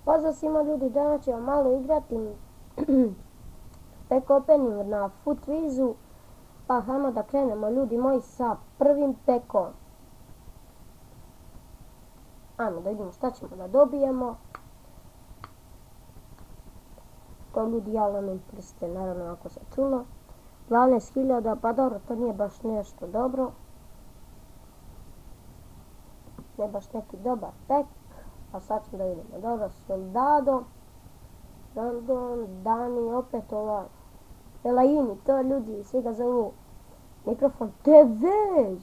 Pozdrav svima ljudi, danas ćemo malo igrati pack opening na FUTWIZ-u, pa hajmo da krenemo ljudi moji sa prvim packom. Ajmo da vidimo šta ćemo da dobijemo. To ljudi javljamo im prste, naravno ako se čulo. 12.000, pa dobro, to nije baš nešto dobro. Ne baš neki dobar pack. A sad ćemo da vidimo. Dobro, Soldado, Random, Dani, opet ova Elaini, to ljudi, svi ga zovu mikrofon Tevez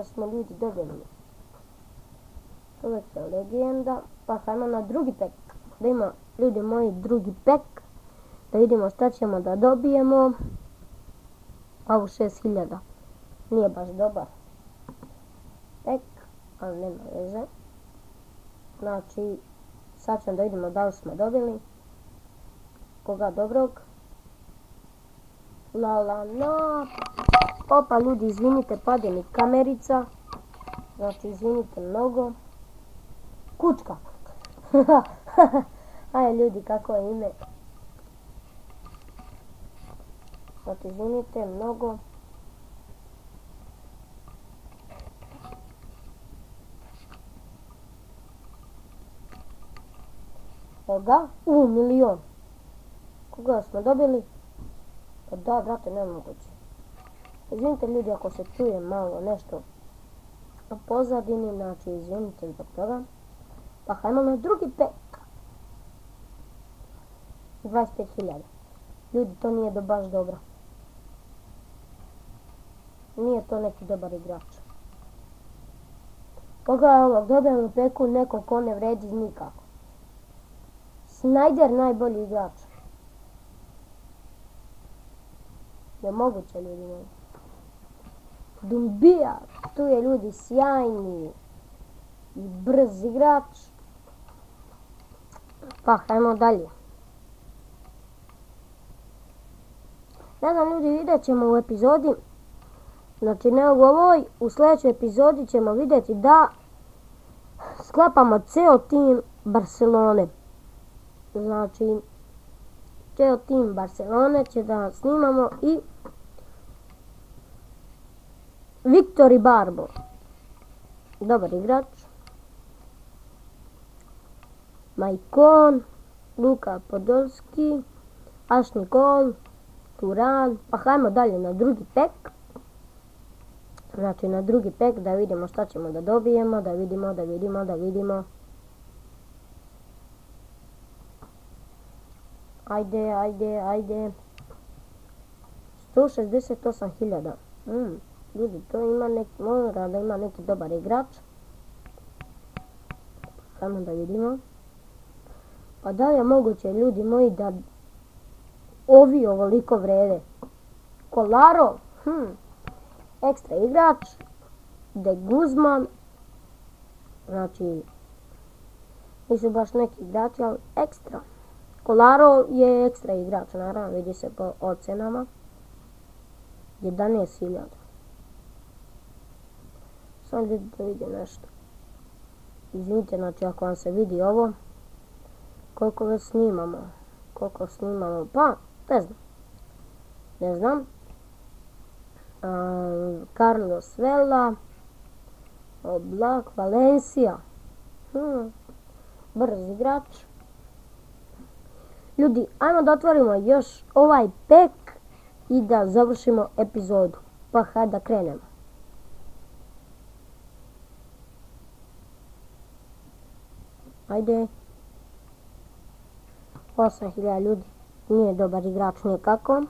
smo ljudi dobili. Čovjek je legenda, pa hajmo na drugi pack. Da ima ljudi moji drugi pack, da vidimo šta ćemo da dobijemo. Ovo 6.000, nije baš dobar pack, ali nema veze. Znači, sad ćemo da vidimo da li smo dobili. Koga dobrog? La. Opa ljudi, izvinite, pade mi kamerica. Znači, izvinite mnogo. Kučka. Ajde ljudi, kako je ime? Znači, izvinite mnogo. Koga? Milion. Koga smo dobili? Pa da, brate, nemoguće. Izvinite ljudi ako se čuje malo nešto u pozadini, znači izvinite zbog toga. Pa hajmo na drugi pack. 25.000. Ljudi, to nije baš dobro. Nije to neki dobar igrač. Koga je ovog? Dobijem u packu nekog ko ne vredi nikako. Snyder najbolji igrač. Nemoguće ljudi moji. Dumbia, tu je ljudi sjajni i brz igrač. Pa hajmo dalje. Ne znam ljudi, vidjet ćemo u epizodi, znači ne u ovoj, u sljedećoj epizodi ćemo vidjeti da sklapamo ceo tim Barcelone. Znači, ceo tim Barcelone će da snimamo i Viktor Ibarbo. Dobar igrač. Maicon, Luka Podolski, Ashley Cole, Turan. Pa hajmo dalje na drugi pack. Znači na drugi pack da vidimo šta ćemo da dobijemo, da vidimo. Ajde. 168.000. Ljudi, to ima neki, mora da ima neki dobar igrač. Samo da vidimo. Pa da li je moguće ljudi moji da ovi ovoliko vrede? Kolarov, ekstra igrač. De Guzman. Znači, nisu baš neki igrači, ali ekstra. Kolarov je ekstra igrač, naravno, vidi se po ocenama. 11.000. Samo ljudi da vidi nešto. Izvinite, znači ako vam se vidi ovo, koliko već snimamo. Pa, ne znam. Carlos Vela, Oblak, Valencia. Brz igrač. Ljudi, ajmo da otvorimo još ovaj pack i da završimo epizodu. Pa hajde da krenemo. Ajde. 8.000 ljudi. Nije dobar igrač nikako.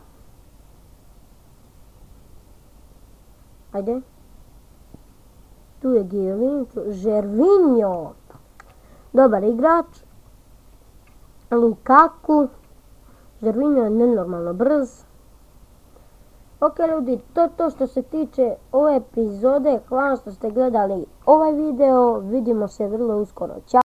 Ajde. Tu je Gervinho. Dobar igrač. Lukaku. Gervinho je nenormalno brz. Ok ljudi, to je to što se tiče ove epizode. Hvala što ste gledali ovaj video. Vidimo se vrlo uskoro. Ćao.